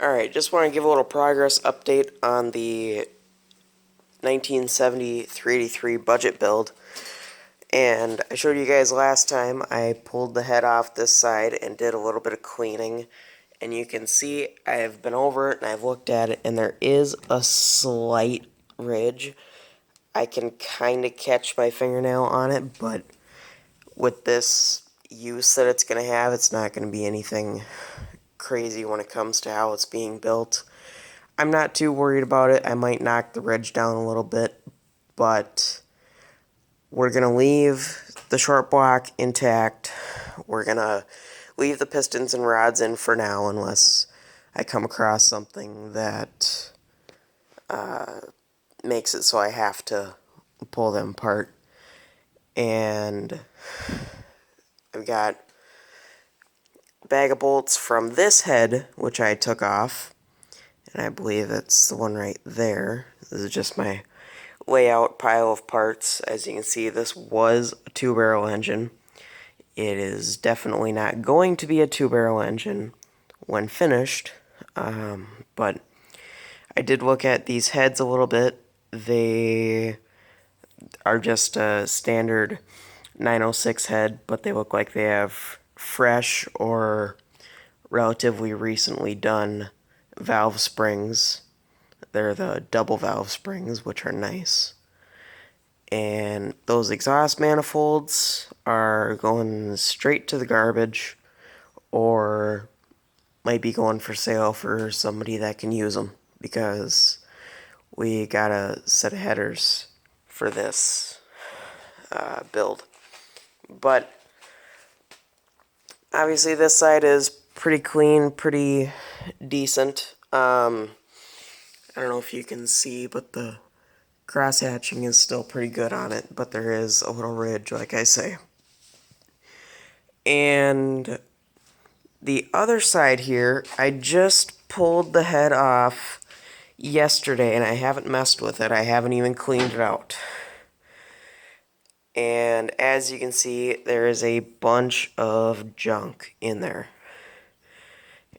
Alright, just want to give a little progress update on the 1970 383 budget build. And I showed you guys last time I pulled the head off this side and did a little bit of cleaning. And you can see I've been over it and I've looked at it and there is a slight ridge. I can kind of catch my fingernail on it, but with this use that it's going to have, it's not going to be anything crazy when it comes to how it's being built. I'm not too worried about it. I might knock the ridge down a little bit, but we're going to leave the short block intact. We're going to leave the pistons and rods in for now unless I come across something that makes it so I have to pull them apart. And I've got a bag of bolts from this head, which I took off. And I believe it's the one right there. This is just my layout pile of parts. As you can see, this was a two-barrel engine. It is definitely not going to be a two-barrel engine when finished, but I did look at these heads a little bit. They are just a standard 906 head, but they look like they have fresh or relatively recently done valve springs. They're the double valve springs, which are nice. And those exhaust manifolds are going straight to the garbage or might be going for sale for somebody that can use them because we got a set of headers for this build. But obviously this side is pretty clean, pretty decent. I don't know if you can see, but the cross hatching is still pretty good on it, but there is a little ridge, like I say. And the other side here, I just pulled the head off yesterday, and I haven't messed with it. I haven't even cleaned it out. And as you can see, there is a bunch of junk in there.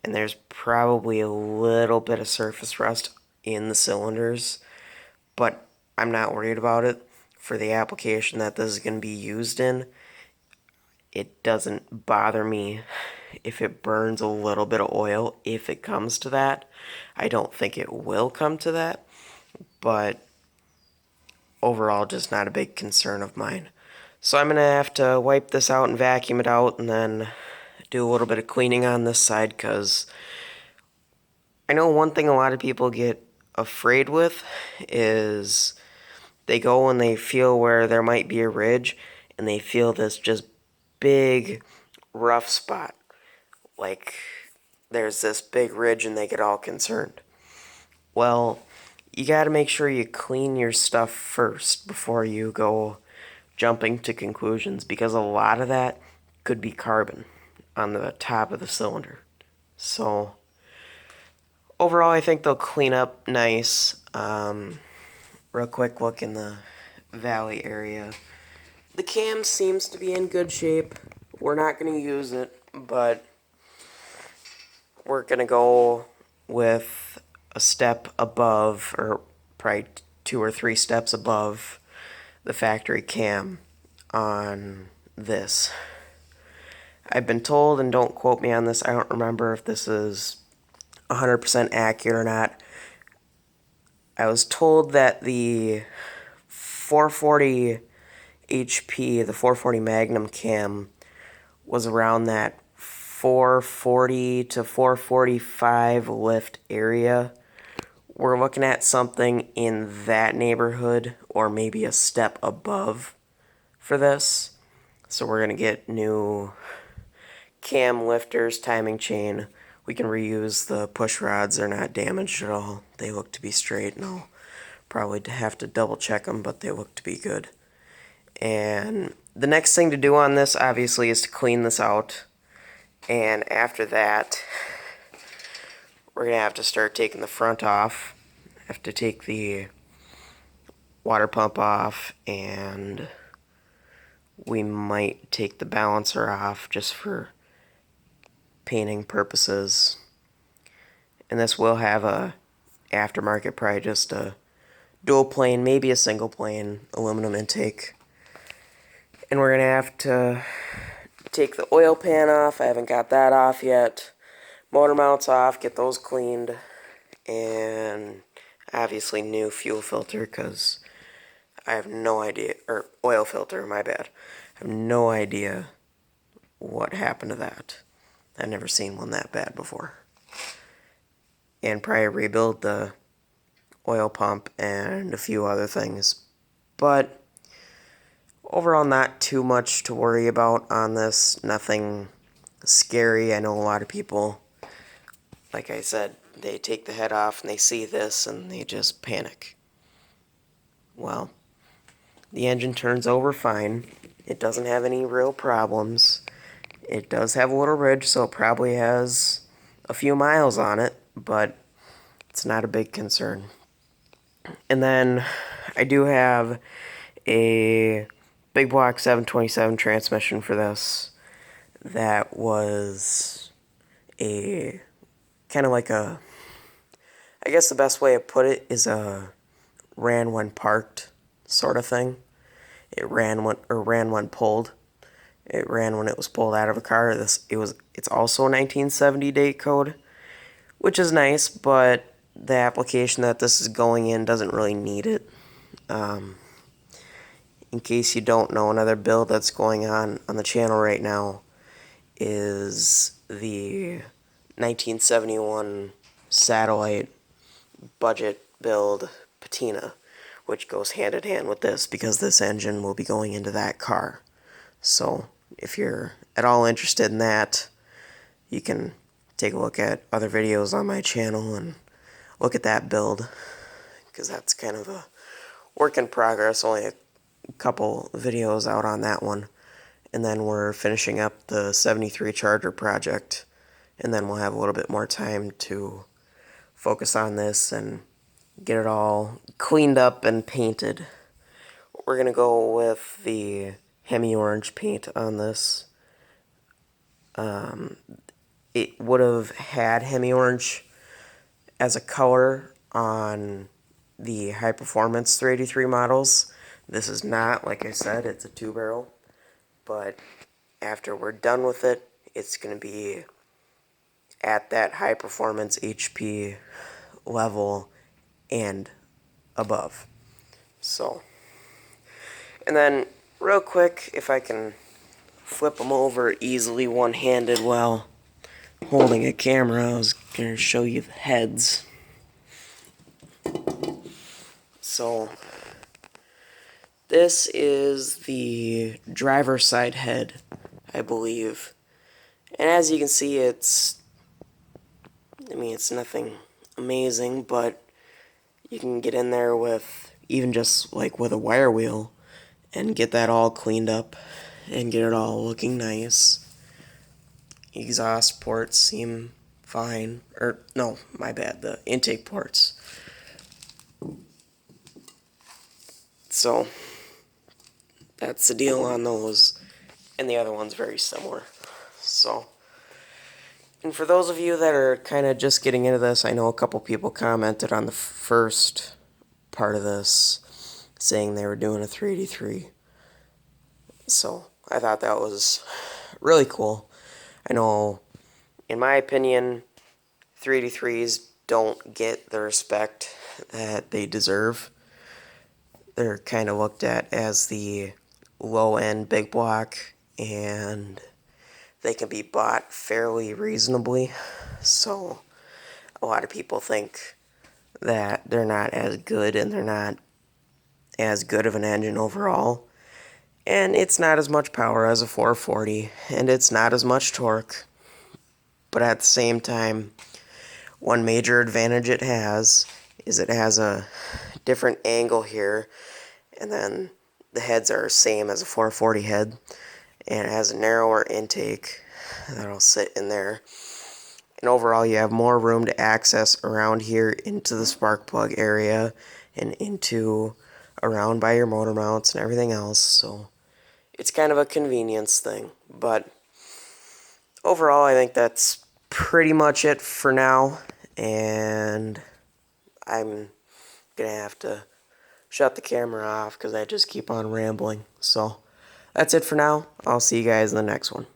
And there's probably a little bit of surface rust in the cylinders, but I'm not worried about it for the application that this is going to be used in. It doesn't bother me if it burns a little bit of oil, if it comes to that. I don't think it will come to that, but overall just not a big concern of mine. So I'm going to have to wipe this out and vacuum it out and then do a little bit of cleaning on this side because I know one thing a lot of people get afraid with is they go and they feel where there might be a ridge and they feel this just big rough spot. Like there's this big ridge and they get all concerned. Well, you got to make sure you clean your stuff first before you go jumping to conclusions because a lot of that could be carbon on the top of the cylinder. So overall, I think they'll clean up nice. Real quick look in the valley area. The cam seems to be in good shape. We're not going to use it, but we're going to go with a step above, or probably 2 or 3 steps above the factory cam on this. I've been told, and don't quote me on this, I don't remember if this is 100% accurate or not. I was told that the 440 HP, the 440 Magnum cam, was around that 440 to 445 lift area. We're looking at something in that neighborhood or maybe a step above for this. So we're going to get new cam lifters, timing chain. We can reuse the push rods. They're not damaged at all. They look to be straight, and I'll probably have to double check them, but they look to be good. And the next thing to do on this, obviously, is to clean this out. And after that, we're going to have to start taking the front off. Have to take the water pump off, and we might take the balancer off just for painting purposes. And this will have a aftermarket, probably just a dual plane, maybe a single plane aluminum intake. And we're going to have to take the oil pan off. I haven't got that off yet. Motor mounts off, get those cleaned. And obviously new fuel filter, because I have no idea, or oil filter, my bad. I have no idea what happened to that. I've never seen one that bad before. And probably rebuild the oil pump and a few other things. But overall, not too much to worry about on this. Nothing scary. I know a lot of people, like I said, they take the head off and they see this and they just panic. Well, the engine turns over fine. It doesn't have any real problems. It does have a little ridge, so it probably has a few miles on it, but it's not a big concern. And then I do have a big block 727 transmission for this that was a kind of like a, I guess the best way to put it is a ran when parked sort of thing. It ran when pulled. It ran when it was pulled out of a car. It's also a 1970 date code, which is nice, but the application that this is going in doesn't really need it. In case you don't know, another build that's going on the channel right now is the 1971 satellite budget build patina, which goes hand in hand with this because this engine will be going into that car. So if you're at all interested in that, you can take a look at other videos on my channel and look at that build, because that's kind of a work in progress. Only a couple videos out on that one, and then we're finishing up the 73 Charger project, and then we'll have a little bit more time to focus on this and get it all cleaned up and painted. We're gonna go with the Hemi Orange paint on this. It would have had Hemi Orange as a color on the high performance 383 models. This is not, like I said, it's a 2-barrel, but after we're done with it, it's going to be at that high performance HP level and above. So, and then real quick, if I can flip them over easily one-handed while holding a camera, I was going to show you the heads. So, this is the driver's side head, I believe. And as you can see, it's nothing amazing, but you can get in there with, even just like with a wire wheel, and get that all cleaned up and get it all looking nice. Exhaust ports seem fine. Or, no, my bad, the intake ports. So, that's the deal on those. And the other one's very similar. So, and for those of you that are kind of just getting into this, I know a couple people commented on the first part of this saying they were doing a 383. So, I thought that was really cool. I know, in my opinion, 383s don't get the respect that they deserve. They're kind of looked at as the low-end big block, and they can be bought fairly reasonably. So a lot of people think that they're not as good, and they're not as good of an engine overall. And it's not as much power as a 440, and it's not as much torque. But at the same time, one major advantage it has is it has a different angle here, and then the heads are the same as a 440 head, and it has a narrower intake that'll sit in there. And overall, you have more room to access around here into the spark plug area and into around by your motor mounts and everything else. So it's kind of a convenience thing. But overall, I think that's pretty much it for now. and I'm gonna have to shut the camera off because I just keep on rambling. So that's it for now. I'll see you guys in the next one.